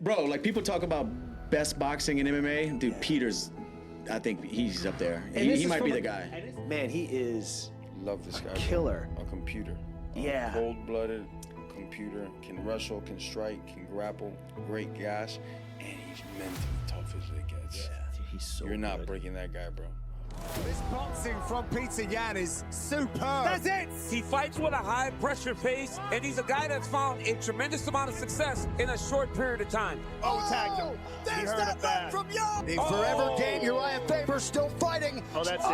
Bro, like people talk about best boxing in MMA, dude. Peter's, I think he's up there. He might be the guy. Man, he is. Love this guy. Killer. A computer. Yeah. Cold-blooded computer. Can wrestle, can strike, can grapple. Great gas, and he's mentally tough as it gets. Yeah, he's so. You're not breaking that guy, bro. This boxing from Peter Yan is superb. That's it! He fights with a high pressure pace, and he's a guy that's found a tremendous amount of success in a short period of time. Oh, tagged him. He heard it bad. From Yan. The forever game, Uriah Faber still fighting. Oh, that's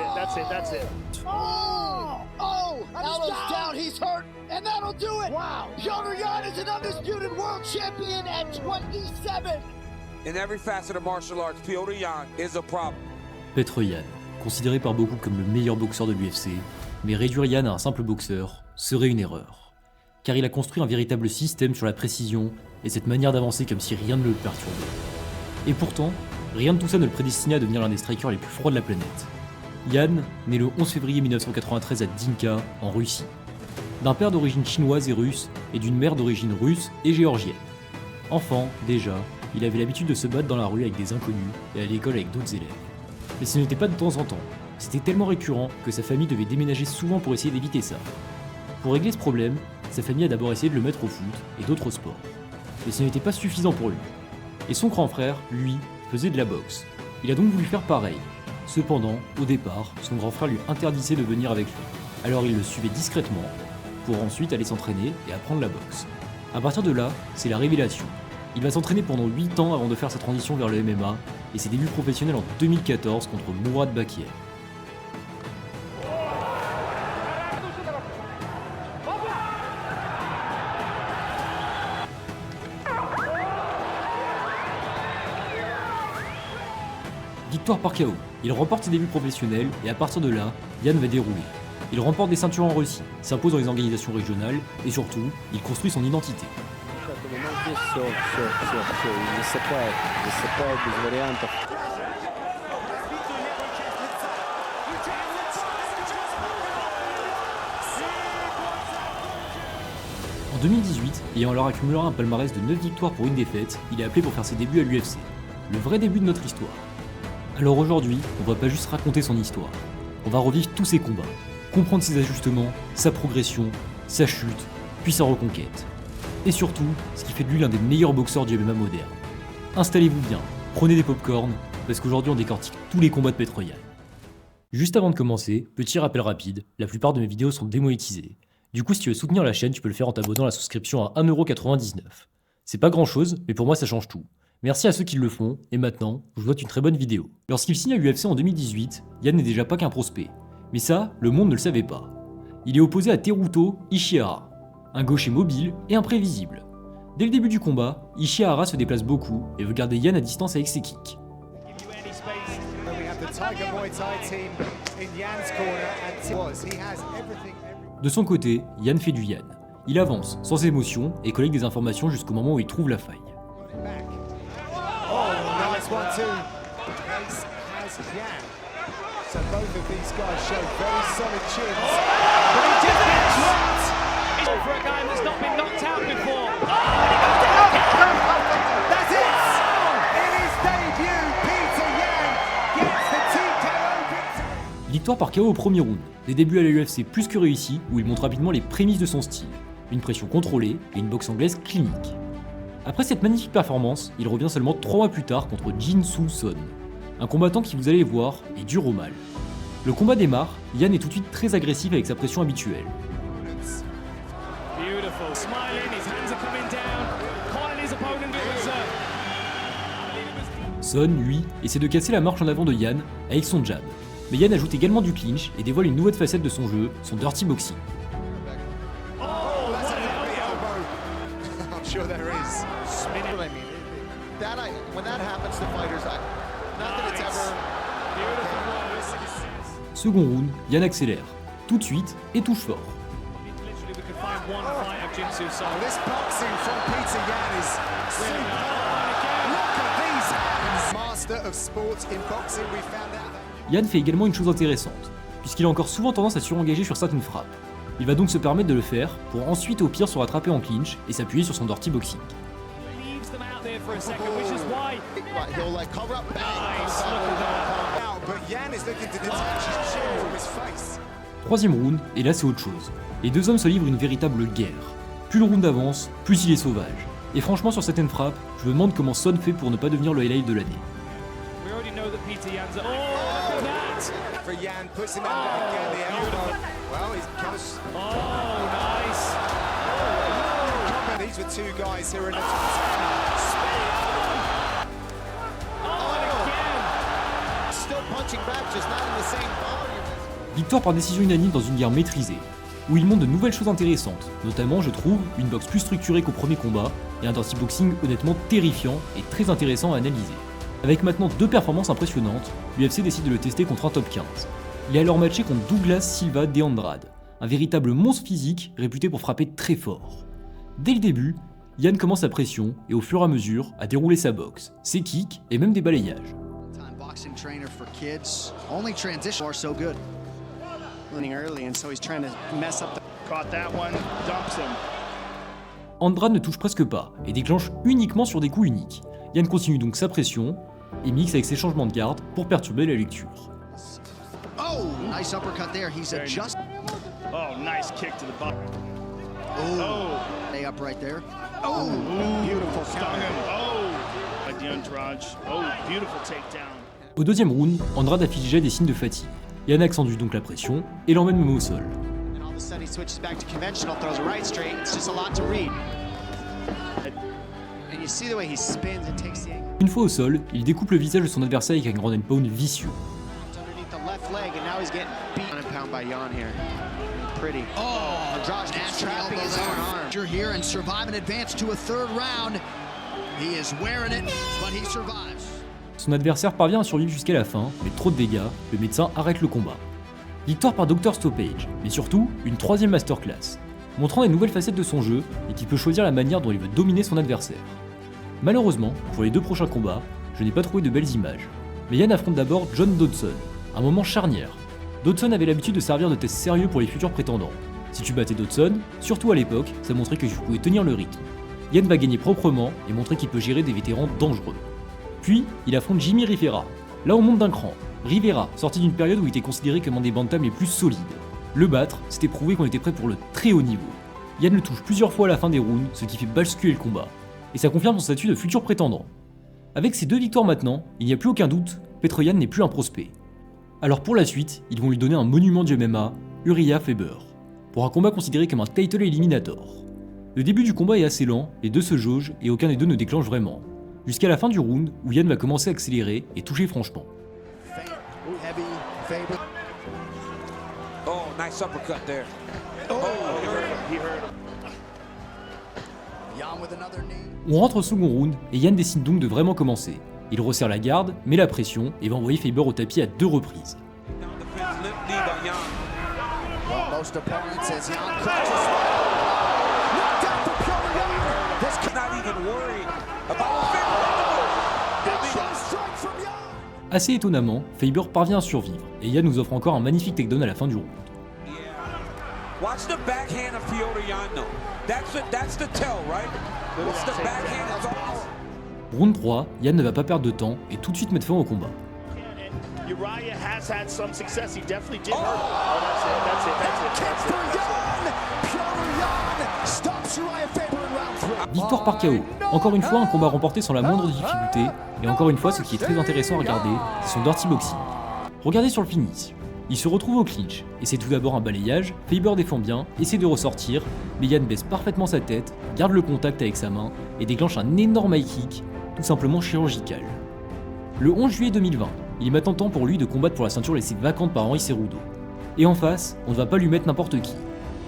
it. Allo's down. He's hurt, and that'll do it. Wow. Petr Yan is an undisputed world champion at 27. In every facet of martial arts, Petr Yan is a problem. Petr Yan, considéré par beaucoup comme le meilleur boxeur de l'UFC, mais réduire Yan à un simple boxeur serait une erreur. Car il a construit un véritable système sur la précision et cette manière d'avancer comme si rien ne le perturbait. Et pourtant, rien de tout ça ne le prédestinait à devenir l'un des strikers les plus froids de la planète. Yan, né le 11 février 1993 à Dinka, en Russie. D'un père d'origine chinoise et russe, et d'une mère d'origine russe et géorgienne. Enfant, déjà, il avait l'habitude de se battre dans la rue avec des inconnus et à l'école avec d'autres élèves. Mais ce n'était pas de temps en temps, c'était tellement récurrent que sa famille devait déménager souvent pour essayer d'éviter ça. Pour régler ce problème, sa famille a d'abord essayé de le mettre au foot et d'autres sports. Mais ce n'était pas suffisant pour lui. Et son grand frère, lui, faisait de la boxe. Il a donc voulu faire pareil. Cependant, au départ, son grand frère lui interdisait de venir avec lui. Alors il le suivait discrètement, pour ensuite aller s'entraîner et apprendre la boxe. À partir de là, c'est la révélation. Il va s'entraîner pendant 8 ans avant de faire sa transition vers le MMA et ses débuts professionnels en 2014 contre Mourad Bakiev. Victoire par KO, il remporte ses débuts professionnels et à partir de là, Yan va dérouler. Il remporte des ceintures en Russie, s'impose dans les organisations régionales et surtout, il construit son identité. En 2018, ayant alors accumulé un palmarès de 9 victoires pour une défaite, il est appelé pour faire ses débuts à l'UFC. Le vrai début de notre histoire. Alors aujourd'hui, on va pas juste raconter son histoire, on va revivre tous ses combats, comprendre ses ajustements, sa progression, sa chute, puis sa reconquête. Et surtout, ce qui fait de lui l'un des meilleurs boxeurs du MMA moderne. Installez-vous bien, prenez des pop-corn, parce qu'aujourd'hui on décortique tous les combats de Petr Yan. Juste avant de commencer, petit rappel rapide, la plupart de mes vidéos sont démonétisées. Du coup si tu veux soutenir la chaîne, tu peux le faire en t'abonnant à la souscription à 1,99€. C'est pas grand chose, mais pour moi ça change tout. Merci à ceux qui le font, et maintenant, je vous souhaite une très bonne vidéo. Lorsqu'il signe à l'UFC en 2018, Yan n'est déjà pas qu'un prospect. Mais ça, le monde ne le savait pas. Il est opposé à Teruto Ishihara, un gaucher mobile et imprévisible. Dès le début du combat, Ishihara se déplace beaucoup et veut garder Yan à distance avec ses kicks. De son côté, Yan fait du Yan. Il avance, sans émotion, et collecte des informations jusqu'au moment où il trouve la faille. So both of these guys show very solid chins. But he just gets dropped! For a guy that's not been knocked out before. That's it! In his debut, Peter Yan gets the TKO victory. Victoire par KO au premier round, des débuts à la UFC plus que réussis où il montre rapidement les prémices de son style, une pression contrôlée et une boxe anglaise clinique. Après cette magnifique performance, il revient seulement 3 mois plus tard contre Jin Soo Son, un combattant qui, vous allez voir, est dur au mal. Le combat démarre, Yan est tout de suite très agressif avec sa pression habituelle. Son, lui, essaie de casser la marche en avant de Yan avec son jab. Mais Yan ajoute également du clinch et dévoile une nouvelle facette de son jeu, son dirty boxing. Second round, Yan accélère, tout de suite et touche fort. Yan fait également une chose intéressante, puisqu'il a encore souvent tendance à surengager sur certaines frappes. Il va donc se permettre de le faire pour ensuite au pire se rattraper en clinch et s'appuyer sur son dirty boxing. for a second, which is why. Right, he'll like cover up. Nice, look at that. Now, but Yan is looking to detach his chin from his face. Troisième round, et là c'est autre chose. Les deux hommes se livrent une véritable guerre. Plus le round avance, plus il est sauvage. Et franchement sur certaines frappes, je me demande comment Son fait pour ne pas devenir le highlight de l'année. We already know that Peter Yan's. Oh, look at that! For Yan, puts him out there again, the elbow. Well, he's comes. Oh, nice. These were two guys who are in the Still punching back, just not in the same volume. Victoire par décision unanime dans une guerre maîtrisée, où il montre de nouvelles choses intéressantes, notamment je trouve une boxe plus structurée qu'au premier combat, et un dirty boxing honnêtement terrifiant et très intéressant à analyser. Avec maintenant deux performances impressionnantes, l'UFC décide de le tester contre un top 15. Il est alors matché contre Douglas Silva de Andrade, un véritable monstre physique réputé pour frapper très fort. Dès le début, Yan commence sa pression et au fur et à mesure à dérouler sa boxe, ses kicks et même des balayages. Boxing trainer for kids. Only transition are so good. Running early, and so he's trying to mess up the. Caught that one, dumps him. Andrade ne touche presque pas et déclenche uniquement sur des coups uniques. Yan continue donc sa pression et mixe avec ses changements de garde pour perturber la lecture. Oh, nice uppercut there. He's adjusted. Oh, nice kick to the bottom. Oh, stay up right there. Oh, Beautiful stung him. Oh, like the Andrade. Oh, beautiful takedown. Au deuxième round, Andrade affiche déjà des signes de fatigue. Yan accentue donc la pression et l'emmène même au sol. and all of a sudden he switches back to conventional, throws a right straight. It's just a lot to read. And you see the way he spins and takes the angle Une fois au sol, il découpe le visage de son adversaire avec un ground and pound vicieux. underneath the left leg, and now he's getting beat. And pound by Yan here. Pretty. Oh, Andrade trapping his own arm. You're here and survive and advance to a third round. He is wearing it, but he survives. Son adversaire parvient à survivre jusqu'à la fin, mais trop de dégâts, le médecin arrête le combat. Victoire par Dr Stoppage, mais surtout une troisième masterclass, montrant des nouvelles facettes de son jeu et qui peut choisir la manière dont il veut dominer son adversaire. Malheureusement, pour les deux prochains combats, je n'ai pas trouvé de belles images. Mais Yan affronte d'abord John Dodson, un moment charnière. Dodson avait l'habitude de servir de test sérieux pour les futurs prétendants. Si tu battais Dodson, surtout à l'époque, ça montrait que tu pouvais tenir le rythme. Yan va gagner proprement et montrer qu'il peut gérer des vétérans dangereux. Puis, il affronte Jimmy Rivera. Là on monte d'un cran. Rivera, sorti d'une période où il était considéré comme un des bantams les plus solides. Le battre, c'était prouver qu'on était prêt pour le très haut niveau. Yan le touche plusieurs fois à la fin des rounds, ce qui fait basculer le combat. Et ça confirme son statut de futur prétendant. Avec ces deux victoires maintenant, il n'y a plus aucun doute, Petr Yan n'est plus un prospect. Alors pour la suite, ils vont lui donner un monument du MMA, Uriah Faber, pour un combat considéré comme un title eliminator. Le début du combat est assez lent, les deux se jaugent et aucun des deux ne déclenche vraiment. Jusqu'à la fin du round, où Yan va commencer à accélérer et toucher franchement. Heavy Faber. Oh, nice uppercut there. He hurt. Yan with another knee. On rentre au second round et Yan décide donc de vraiment commencer. Il resserre la garde, met la pression et va envoyer Faber au tapis à 2 reprises. Down the fence, limp knee by Yan. Well, most opponents as Yan crouches. Knocked down for Petr Yan. This Not even worried about Faber. strike from Yan. Assez étonnamment, Faber parvient à survivre et Yan nous offre encore un magnifique takedown à la fin du round. Yeah. Watch the backhand of Petr Yan though. That's the tell, right? It's the backhand. It's all. Round 3, Yan ne va pas perdre de temps et tout de suite mettre fin au combat. And Uriah has had some success. He definitely did hurt. Oh, that's it. For Yan. Petr Yan stops Uriah Faber in round 3. Victoire par KO. Encore une fois, un combat remporté sans la moindre difficulté, et encore une fois, ce qui est très intéressant à regarder, c'est son dirty boxing. Regardez sur le finish. Il se retrouve au clinch, et c'est tout d'abord un balayage, Faber défend bien, essaie de ressortir, mais Yan baisse parfaitement sa tête, garde le contact avec sa main, et déclenche un énorme high kick, tout simplement chirurgical. Le 11 juillet 2020, il est maintenant temps pour lui de combattre pour la ceinture laissée vacante par Henry Cejudo. Et en face, on ne va pas lui mettre n'importe qui.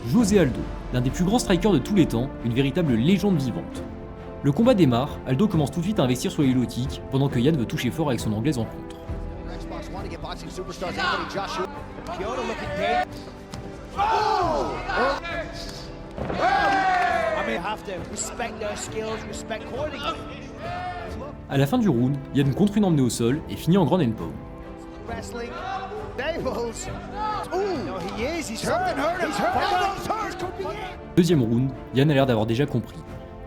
José Aldo, l'un des plus grands strikers de tous les temps, une véritable légende vivante. Le combat démarre, Aldo commence tout de suite à investir sur les low kicks, pendant que Yan veut toucher fort avec son anglaise en contre. Xbox One to get boxing superstars Anthony Joshua. Kyoto looking paid. Oh! I mean, you have to respect their skills, respect accordingly. À la fin du round, Yan contre une emmenée au sol et finit en ground and pound. Wrestling. Stables. Ooh! No, he is. He's hurt. He's hurt. Elbows hurt. Could be it. Deuxième round, Yan a l'air d'avoir déjà compris.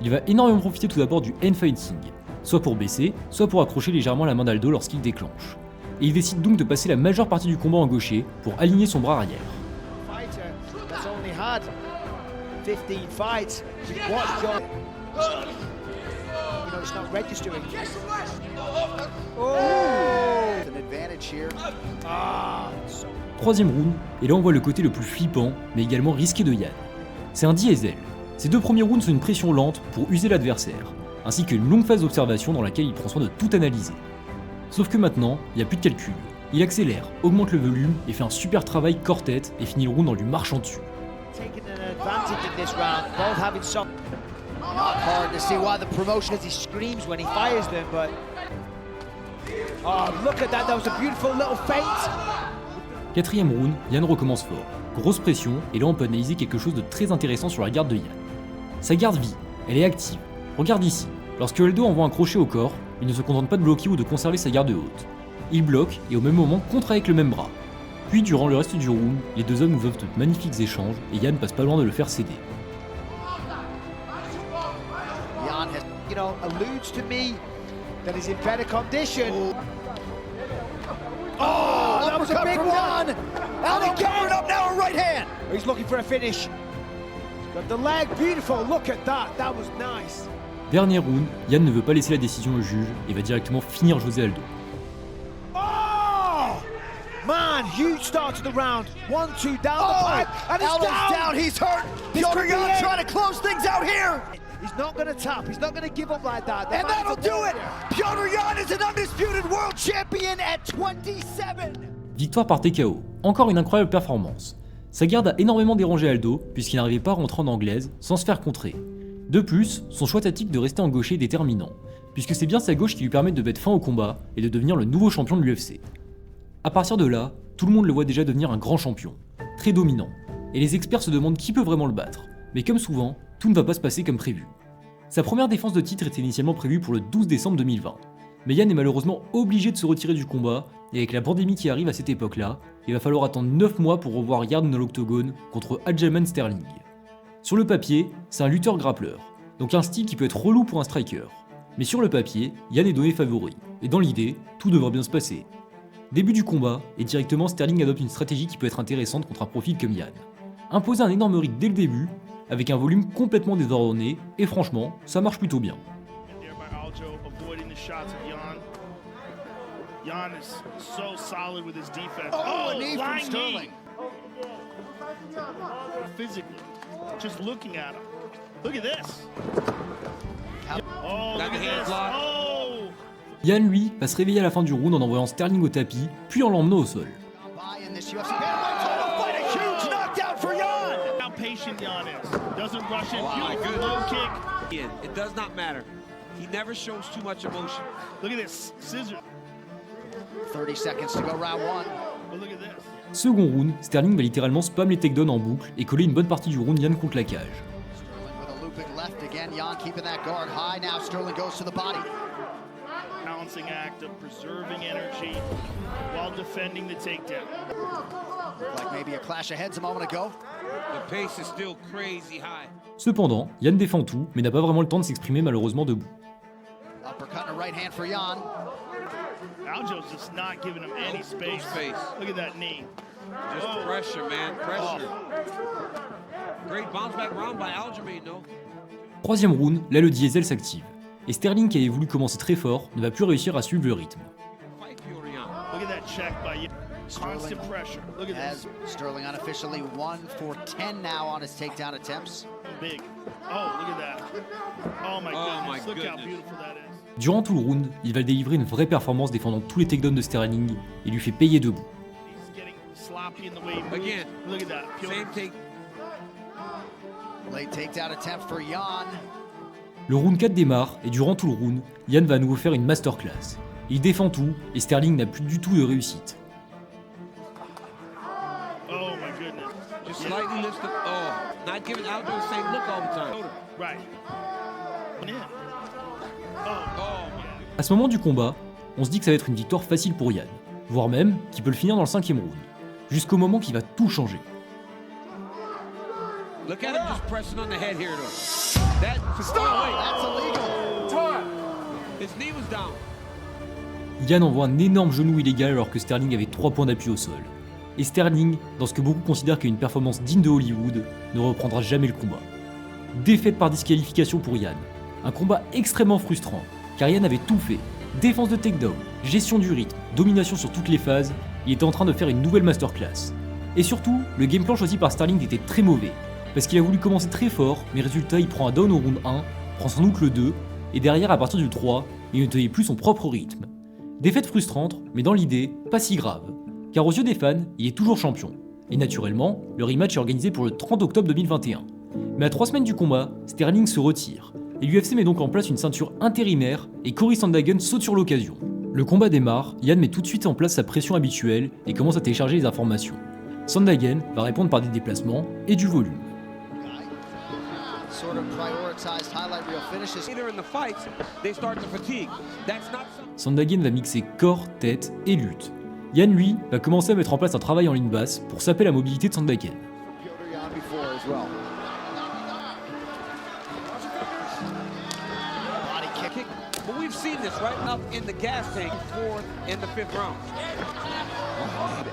Il va énormément profiter tout d'abord du hand fighting. soit pour baisser, soit pour accrocher légèrement la main d'Aldo lorsqu'il déclenche. Et il décide donc de passer la majeure partie du combat en gaucher pour aligner son bras arrière. Troisième round, et là on voit le côté le plus flippant, mais également risqué de Yan. C'est un diesel. Ces deux premiers rounds sont une pression lente pour user l'adversaire, ainsi qu'une longue phase d'observation dans laquelle il prend soin de tout analyser. Sauf que maintenant, il n'y a plus de calcul. Il accélère, augmente le volume et fait un super travail corps-tête et finit le round en lui marchant dessus. Quatrième round, Yan recommence fort. Grosse pression, et là on peut analyser quelque chose de très intéressant sur la garde de Yan. Sa garde vit, elle est active. Regarde ici, lorsque Aldo envoie un crochet au corps, il ne se contente pas de bloquer ou de conserver sa garde haute. Il bloque et au même moment contre avec le même bras. Puis durant le reste du round, les deux hommes nous offrent de magnifiques échanges et Yan passe pas loin de le faire céder. Yan alludes to me that he's in better condition. Oh, that was a big one! And he covered up now a right hand. He's looking for a finish. Got the leg, beautiful. Look at that. That was nice. Dernier round, Yan ne veut pas laisser la décision au juge et va directement finir José Aldo. Oh! Man, huge start to the round. 1-2 down the pipe. And he's down. He's hurt. Petr Yan trying to close things out here. He's not going to tap. He's not going to give up like that. And that'll do it. Petr Yan is an undisputed world champion at 27. Victoire par TKO. Encore une incroyable performance. Sa garde a énormément dérangé Aldo puisqu'il n'arrivait pas à rentrer en anglaise sans se faire contrer. De plus, son choix tactique de rester en gaucher est déterminant, puisque c'est bien sa gauche qui lui permet de mettre fin au combat et de devenir le nouveau champion de l'UFC. A partir de là, tout le monde le voit déjà devenir un grand champion, très dominant, et les experts se demandent qui peut vraiment le battre, mais comme souvent, tout ne va pas se passer comme prévu. Sa première défense de titre était initialement prévue pour le 12 décembre 2020, mais Yan est malheureusement obligé de se retirer du combat, et avec la pandémie qui arrive à cette époque-là, il va falloir attendre 9 mois pour revoir Yan dans l'octogone contre Aljamain Sterling. Sur le papier, c'est un lutteur-grappleur, donc un style qui peut être relou pour un striker. Mais sur le papier, Yan est donné favori, et dans l'idée, tout devrait bien se passer. Début du combat, et directement Sterling adopte une stratégie qui peut être intéressante contre un profil comme Yan. Imposer un énorme rythme dès le début, avec un volume complètement désordonné, et franchement, ça marche plutôt bien. Yan is so solid with his defense. Oh, a knee from Sterling. Physically, just looking at him. Look at this. Oh, look at this. Oh. Yan, lui, va se réveiller à la fin du round en envoyant Sterling au tapis, puis en l'emmenant au sol. How patient Yan is. Doesn't rush in. Beautiful low kick. It does not matter. He never shows too much emotion. Look at this scissor. 30 seconds to go round one. But look at this. Second round, Sterling va littéralement spam les takedowns en boucle et coller une bonne partie du round Yan contre la cage. Sterling with a looping left again. Yan keeping that guard high. Now Sterling goes to the body. Balancing act of preserving energy while defending the takedown. Like maybe a clash of heads a moment ago. The pace is still crazy high. Cependant, Yan défend tout, mais n'a pas vraiment le temps de s'exprimer malheureusement debout. Uppercut and a right hand for Yan. Aljo's just not giving him any space. Look at that knee. Just pressure, man. Pressure. Great bounce back round by Aljamain, no? Troisième round, là le diesel s'active. Et Sterling, qui avait voulu commencer très fort, ne va plus réussir à suivre le rythme. Look at that check by Yan. Constant pressure. Look at this. Sterling unofficially 1 for 10 now on his takedown attempts. Big. Oh, look at that. Oh my goodness. Look how beautiful that is. Durant tout le round, il va délivrer une vraie performance défendant tous les takedowns de Sterling et lui fait payer debout. He's getting sloppy in the way he moves. Again. Look at that. Same take. Late takedown attempt for Yan. Le round 4 démarre et durant tout le round, Yan va à nouveau faire une masterclass. Il défend tout et Sterling n'a plus du tout de réussite. Oh my goodness. Just slightly lift the. Oh, not giving Aldo the same look all the time. Right. À ce moment du combat, on se dit que ça va être une victoire facile pour Yan, voire même qu'il peut le finir dans le 5e round, jusqu'au moment qui va tout changer. Look at him just pressing on the head here, though. That's illegal. His knee was down. Yan envoie un énorme genou illégal alors que Sterling avait 3 points d'appui au sol. Et Sterling, dans ce que beaucoup considèrent comme une performance digne de Hollywood, ne reprendra jamais le combat. Défaite par disqualification pour Yan. Un combat extrêmement frustrant, car Yan avait tout fait. Défense de takedown, gestion du rythme, domination sur toutes les phases, il était en train de faire une nouvelle masterclass. Et surtout, le game plan choisi par Sterling était très mauvais, parce qu'il a voulu commencer très fort, mais résultat il prend un down au round 1, prend sans doute le 2, et derrière à partir du 3, il ne tenait plus son propre rythme. Défaite frustrante, mais dans l'idée, pas si grave, car aux yeux des fans, il est toujours champion. Et naturellement, le rematch est organisé pour le 30 octobre 2021. Mais à 3 semaines du combat, Sterling se retire, et l'UFC met donc en place une ceinture intérimaire, et Cory Sandhagen saute sur l'occasion. Le combat démarre, Yan met tout de suite en place sa pression habituelle et commence à télécharger les informations. Sandhagen va répondre par des déplacements et du volume. Sandhagen va mixer corps, tête et lutte. Yan, lui, va commencer à mettre en place un travail en ligne basse pour saper la mobilité de Sandhagen. But we've seen this right up in the gas tank, 4th and the 5th round.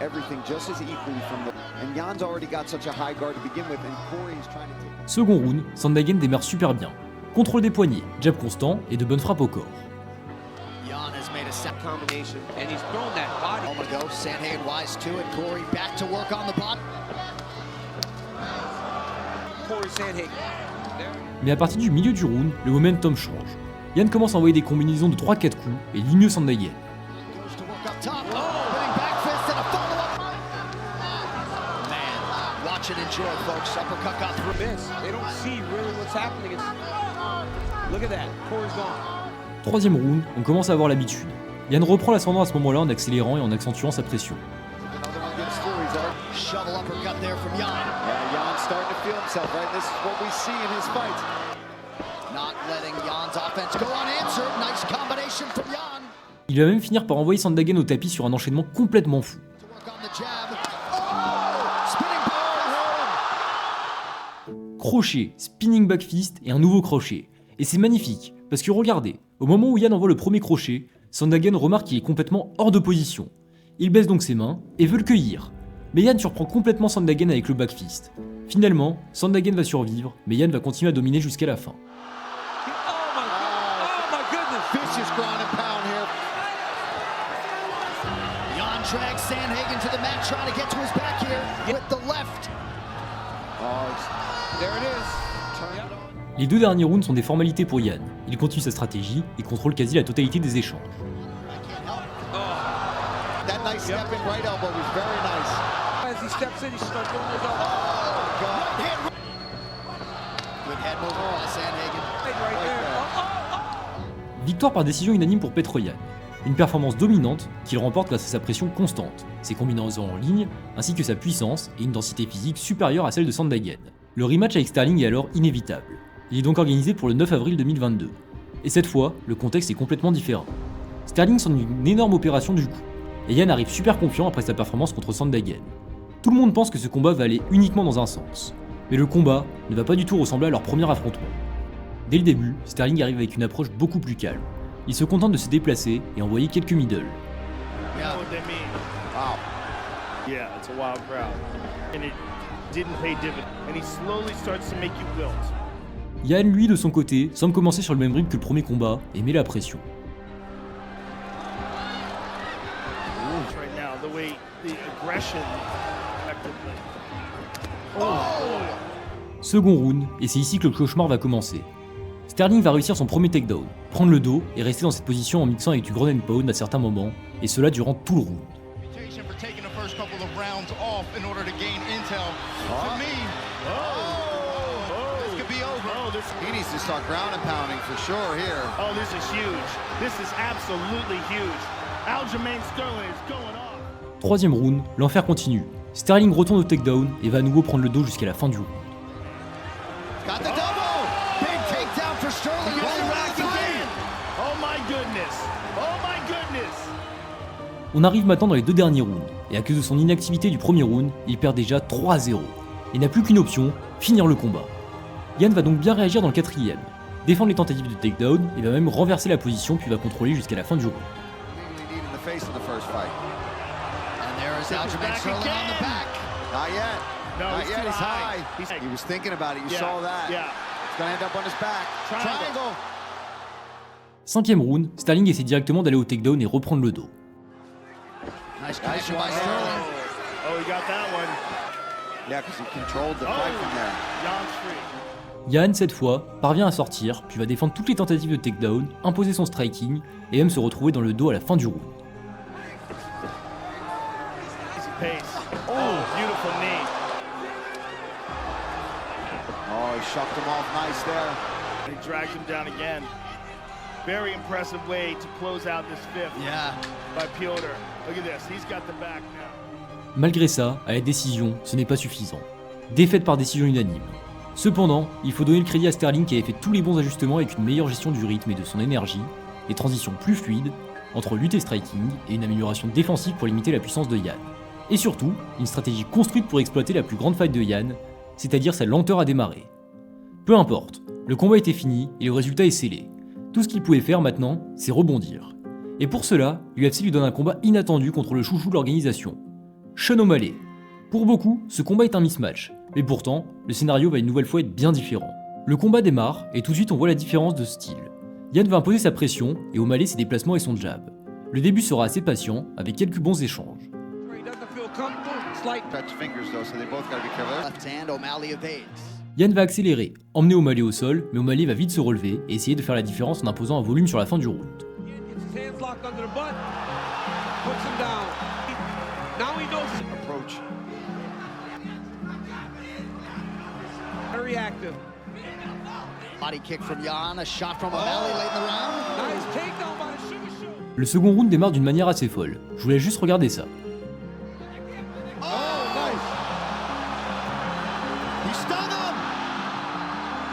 Everything just as equally from the... And Jan's already got such a high guard to begin with, and Cory's trying to take... Second round, Sandhagen démarre super bien. Contrôle des poignets, jab constant et de bonnes frappes au corps. Yan has made a set Combination, and he's thrown that body. moment ago. Sandhagen wise to it. Cory back to work on the bot. Cory Sandhagen. Mais à partir du milieu du round, le momentum change. Yan commence à envoyer des combinaisons de 3-4 coups et ligne mieux Sandhagen. Troisième round, on commence à avoir l'habitude. Yan reprend l'ascendant à ce moment-là en accélérant et en accentuant sa pression. Il va même finir par envoyer Sandhagen au tapis sur un enchaînement complètement fou. Crochet, spinning back fist et un nouveau crochet. Et c'est magnifique, parce que regardez, au moment où Yan envoie le premier crochet, Sandhagen remarque qu'il est complètement hors de position. Il baisse donc ses mains et veut le cueillir. Mais Yan surprend complètement Sandhagen avec le back fist. Finalement, Sandhagen va survivre, mais Yan va continuer à dominer jusqu'à la fin. Drags Sandhagen to the mat, trying to get to his back here with the left. There it is. Les 2 derniers rounds sont des formalités pour Yan. Il continue sa stratégie et contrôle quasi la totalité des échanges. That nice stepping right elbow was very nice. As he steps in, he starts throwing his elbow. Good head move by Sandhagen. Right there. Victoire par décision unanime pour Petr Yan. Une performance dominante qu'il remporte grâce à sa pression constante, ses combinaisons en ligne, ainsi que sa puissance et une densité physique supérieure à celle de Sandhagen. Le rematch avec Sterling est alors inévitable. Il est donc organisé pour le 9 avril 2022. Et cette fois, le contexte est complètement différent. Sterling s'en une énorme opération du coup, et Yan arrive super confiant après sa performance contre Sandhagen. Tout le monde pense que ce combat va aller uniquement dans un sens, mais le combat ne va pas du tout ressembler à leur premier affrontement. Dès le début, Sterling arrive avec une approche beaucoup plus calme. Il se contente de se déplacer et envoyer quelques middle. Yeah, it's a wild crowd. And it didn't pay dividends. And he slowly starts to make you wilt. Yan, lui, de son côté, semble commencer sur le même rythme que le premier combat et met la pression. Right now, the way the aggression effectively. Second round, et c'est ici que le cauchemar va commencer. Sterling va réussir son premier takedown, prendre le dos et rester dans cette position en mixant avec du ground and pound à certains moments, et cela durant tout le round. He needs to start ground and pounding for sure here. Oh, this is huge. This is absolutely huge. Aljamain Sterling is going off. Troisième round, l'enfer continue. Sterling retourne au takedown et va à nouveau prendre le dos jusqu'à la fin du round. Got the double! Big takedown for Sterling. Oh my goodness. Oh my goodness. On arrive maintenant dans les 2 derniers rounds, et à cause de son inactivité du premier round, il perd déjà 3-0. Il n'a plus qu'une option, finir le combat. Yan va donc bien réagir dans le 4e. défendre les tentatives de takedown et va même renverser la position puis va contrôler jusqu'à la fin du round. Not yet. No, Not he's yet. too He's high. high. He was thinking about it. You Yeah, saw that. yeah. He's going to end up on his back. Triangle. Cinquième round, Sterling essaie directement d'aller au takedown et reprendre le dos. Nice connection by Sterling. Oh, he got that one. Yeah, because he controlled the fight from there. Jan's free. Yan, cette fois, parvient à sortir, puis va défendre toutes les tentatives de takedown, imposer son striking, et même se retrouver dans le dos à la fin du round. Easy pace. Oh, beautiful knee. Oh, he shucked him off nice there. He drags him down again. Very impressive way to close out this fifth Yeah. by Piotr. Look at this. He's got the back now. Malgré ça, à la décision, ce n'est pas suffisant. Défaite par décision unanime. Cependant, il faut donner le crédit à Sterling qui avait fait tous les bons ajustements avec une meilleure gestion du rythme et de son énergie, des transitions plus fluides, entre lutte et striking, et une amélioration défensive pour limiter la puissance de Yan. Et surtout, une stratégie construite pour exploiter la plus grande faille de Yan, c'est-à-dire sa lenteur à démarrer. Peu importe, le combat était fini et le résultat est scellé. Tout ce qu'il pouvait faire maintenant, c'est rebondir. Et pour cela, l'UFC lui donne un combat inattendu contre le chouchou de l'organisation, Sean O'Malley. Pour beaucoup, ce combat est un mismatch, mais pourtant, le scénario va une nouvelle fois être bien différent. Le combat démarre, et tout de suite on voit la différence de style. Yan va imposer sa pression, et O'Malley ses déplacements et son jab. Le début sera assez patient, avec quelques bons échanges. Touch fingers though, so they both got to be careful. Left hand, O'Malley evades. Yan va accélérer, emmener O'Malley au sol, mais O'Malley va vite se relever et essayer de faire la différence en imposant un volume sur la fin du round. Approach. Very active. Body kick from Yan, a shot from O'Malley late in the round. Nice takedown by the Sugar Shoe. Le second round démarre d'une manière assez folle. Je voulais juste regarder ça. He stung him.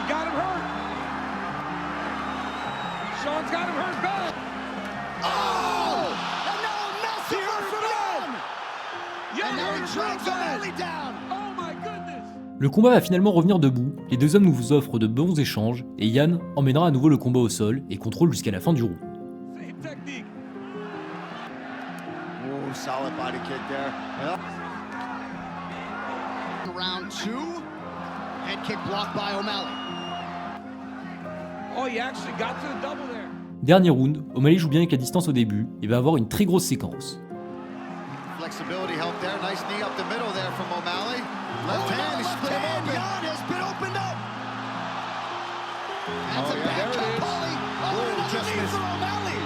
You got him hurt. Sean's got him hurt bad. Oh! And now a massive hurt from Yan. And now he drags O'Malley down. Oh my goodness. Le combat va finalement revenir debout, les deux hommes nous offrent de bons échanges, et Yan emmènera à nouveau le combat au sol et contrôle jusqu'à la fin du round. Same technique. Oh, solid body kick there. Well, Round two. Head kick blocked by O'Malley. Oh, you actually got to the double there. Dernier round, O'Malley joue bien avec la distance au début et va avoir une très grosse séquence. flexibility help there. Nice knee up the middle there from O'Malley. Left hand, he split him open. Yan has been opened up. That's a back there it cut, is. Paulie. Oh, Oh, another just knee missed. for O'Malley.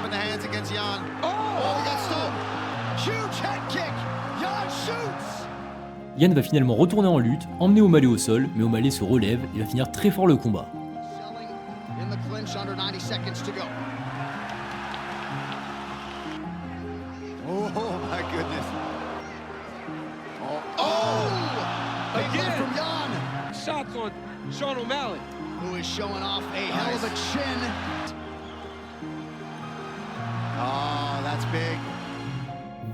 In the hands against Yan. Oh, he got stunned. Huge head kick. Yan shoots. Yan va finalement retourner en lutte, emmener O'Malley au sol, mais O'Malley se relève et va finir très fort le combat. Selling in the clinch under 90 seconds to go. Oh my goodness. Oh! Big Again. left from Yan, Shots on Sean O'Malley. who is showing off a hell of a chin. Oh, that's big.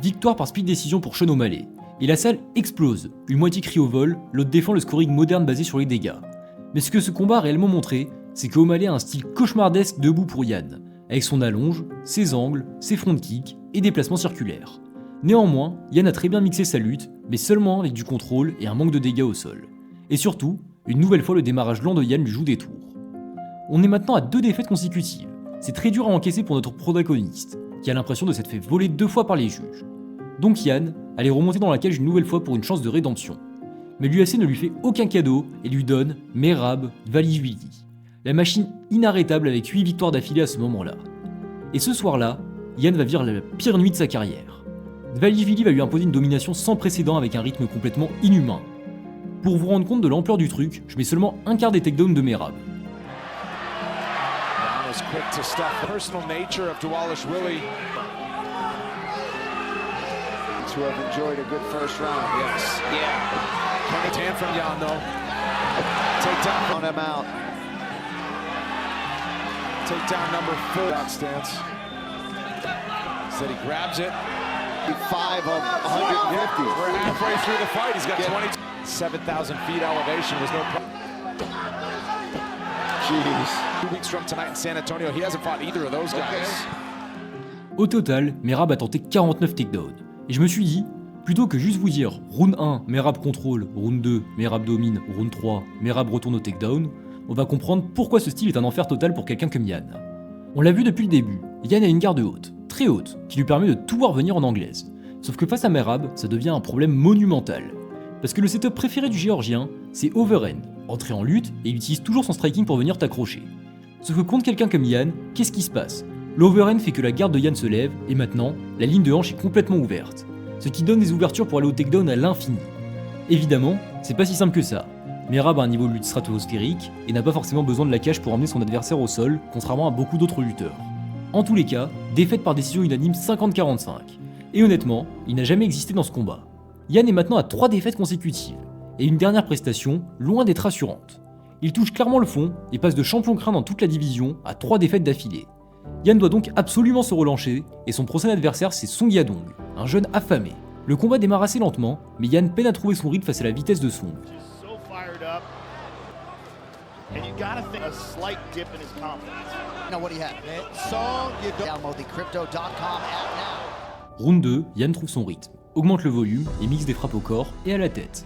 Victoire par split décision pour Sean O'Malley. Et la salle explose, une moitié crie au vol, l'autre défend le scoring moderne basé sur les dégâts. Mais ce que ce combat a réellement montré, c'est que O'Malley a un style cauchemardesque debout pour Yan, avec son allonge, ses angles, ses front kicks et des placements circulaires. Néanmoins, Yan a très bien mixé sa lutte, mais seulement avec du contrôle et un manque de dégâts au sol. Et surtout, une nouvelle fois le démarrage lent de Yan lui joue des tours. On est maintenant à 2 défaites consécutives. C'est très dur à encaisser pour notre protagoniste, qui a l'impression de s'être fait voler 2 fois par les juges. Donc Yan allait remonter dans la cage une nouvelle fois pour une chance de rédemption. Mais l'UFC ne lui fait aucun cadeau et lui donne Merab Dvalishvili, la machine inarrêtable avec 8 victoires d'affilée à ce moment-là. Et ce soir-là, Yan va vivre la pire nuit de sa carrière. Dvalishvili va lui imposer une domination sans précédent avec un rythme complètement inhumain. Pour vous rendre compte de l'ampleur du truc, je mets seulement un quart des takedowns de Merab. To have enjoyed a good first round. Yes, yeah. Kenny hand from Yan though. Take down On him out. Take down number 4. Out stance. Said he grabs it. 5 of 150. We're halfway through the fight. He's got 7,000 feet elevation. There's no problem. Jeez. 2 weeks from tonight in San Antonio, he hasn't fought either of those guys. Au total, Merab a tenté 49 takedowns. Et je me suis dit, plutôt que juste vous dire round 1, Merab contrôle, round 2, Merab domine, round 3, Merab retourne au takedown, on va comprendre pourquoi ce style est un enfer total pour quelqu'un comme Yan. On l'a vu depuis le début, Yan a une garde haute, très haute, qui lui permet de tout voir venir en anglaise. Sauf que face à Merab, ça devient un problème monumental. Parce que le setup préféré du géorgien, c'est overhand, entrer en lutte et il utilise toujours son striking pour venir t'accrocher. Sauf que contre quelqu'un comme Yan, qu'est-ce qui se passe? L'overhand fait que la garde de Yan se lève et maintenant, la ligne de hanche est complètement ouverte. Ce qui donne des ouvertures pour aller au takedown à l'infini. Évidemment, c'est pas si simple que ça. Merab a un niveau de lutte stratosphérique et n'a pas forcément besoin de la cage pour emmener son adversaire au sol, contrairement à beaucoup d'autres lutteurs. En tous les cas, défaite par décision unanime 50-45. Et honnêtement, il n'a jamais existé dans ce combat. Yan est maintenant à 3 défaites consécutives, et une dernière prestation loin d'être rassurante. Il touche clairement le fond et passe de champion craint dans toute la division à 3 défaites d'affilée. Yan doit donc absolument se relancer, et son prochain adversaire c'est Song Yadong, un jeune affamé. Le combat démarre assez lentement, mais Yan peine à trouver son rythme face à la vitesse de Song. Round 2, Yan trouve son rythme, augmente le volume et mixe des frappes au corps et à la tête.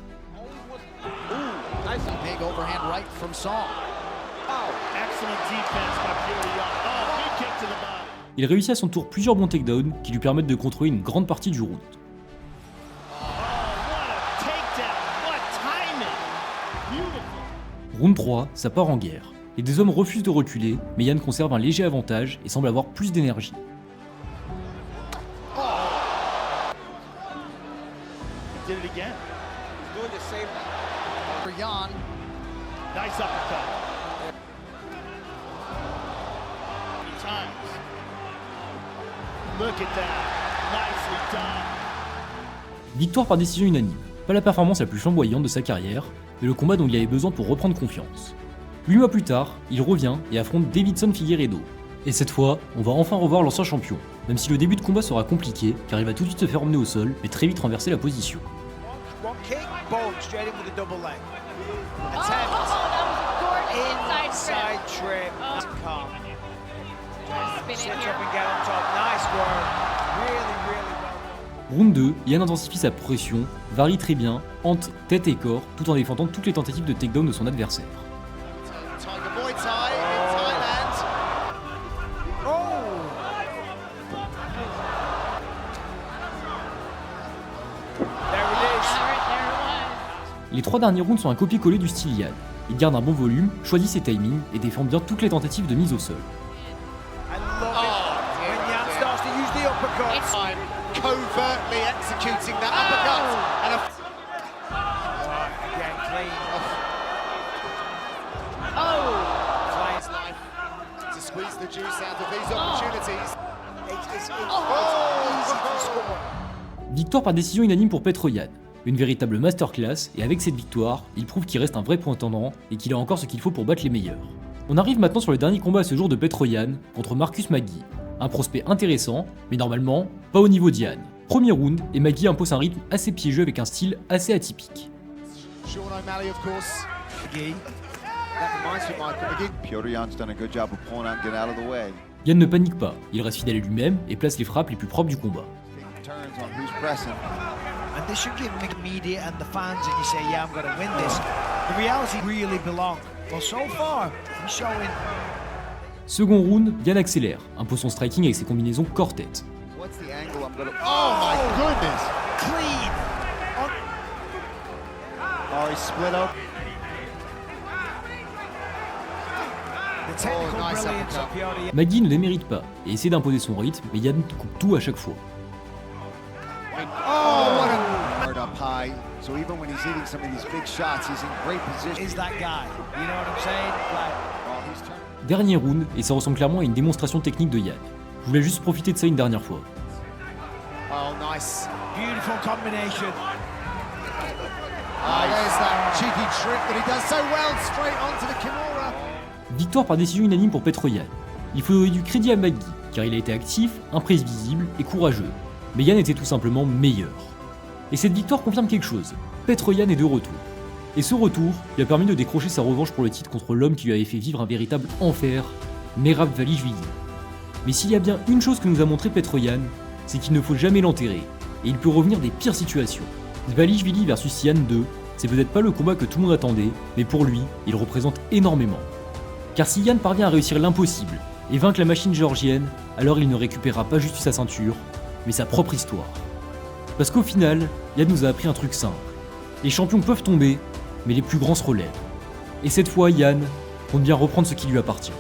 Il réussit à son tour plusieurs bons takedowns qui lui permettent de contrôler une grande partie du round. Round 3, ça part en guerre. Les deux hommes refusent de reculer, mais Yan conserve un léger avantage et semble avoir plus d'énergie. Victoire par décision unanime. Pas la performance la plus flamboyante de sa carrière, mais le combat dont il avait besoin pour reprendre confiance. 8 mois plus tard, il revient et affronte Davidson Figueiredo. Et cette fois, on va enfin revoir l'ancien champion, même si le début de combat sera compliqué, car il va tout de suite se faire emmener au sol, mais très vite renverser la position. Round 2, Yan intensifie sa pression, varie très bien, hante tête et corps, tout en défendant toutes les tentatives de takedown de son adversaire. Les 3 derniers rounds sont un copier-coller du style Yan. Il garde un bon volume, choisit ses timings et défend bien toutes les tentatives de mise au sol. Victoire par décision unanime pour Petr Yan. Une véritable masterclass, et avec cette victoire, il prouve qu'il reste un vrai prétendant et qu'il a encore ce qu'il faut pour battre les meilleurs. On arrive maintenant sur le dernier combat à ce jour de Petr Yan contre Marcus Maggi. Un prospect intéressant, mais normalement pas au niveau d'Yan. Premier round, et Maggi impose un rythme assez piégeux avec un style assez atypique. Yan ne panique pas, il reste fidèle à lui-même et place les frappes les plus propres du combat. And this should give him immediate and the fans and you say, yeah, I'm going to win this. The reality really belong. Well, so far, he's showing. Second round, Yan accélère, impose son striking avec ses combinaisons corps-tête. What's the angle I'm gonna... Oh my goodness! Clean! Oh, he's split up. The technical brilliance of Piotr. Maggi ne démérite pas et essaie d'imposer son rythme, mais Yan coupe tout à chaque fois. Oh, what a up high. So even when he's hitting some of these big shots, he's in great position. Is that guy? You know what I'm saying? Like... Dernier round, et ça ressemble clairement à une démonstration technique de Yan. Je voulais juste profiter de ça une dernière fois. Oh, nice. Beautiful combination. Oh, there's that cheeky trick that he does so well, straight onto the Kimura. Victoire par décision unanime pour Petr Yan. Il faut donner du crédit à Maggi, car il a été actif, imprévisible et courageux. Mais Yan était tout simplement meilleur. Et cette victoire confirme quelque chose, Petr Yan est de retour. Et ce retour lui a permis de décrocher sa revanche pour le titre contre l'homme qui lui avait fait vivre un véritable enfer, Merab-Dvalishvili. Mais s'il y a bien une chose que nous a montré Petr Yan, c'est qu'il ne faut jamais l'enterrer, et il peut revenir des pires situations. Dvalishvili versus Yan 2, c'est peut-être pas le combat que tout le monde attendait, mais pour lui, il représente énormément. Car si Yan parvient à réussir l'impossible et vaincre la machine géorgienne, alors il ne récupérera pas juste sa ceinture, mais sa propre histoire. Parce qu'au final, Yan nous a appris un truc simple. Les champions peuvent tomber, mais les plus grands se relèvent. Et cette fois, Yan compte bien reprendre ce qui lui appartient.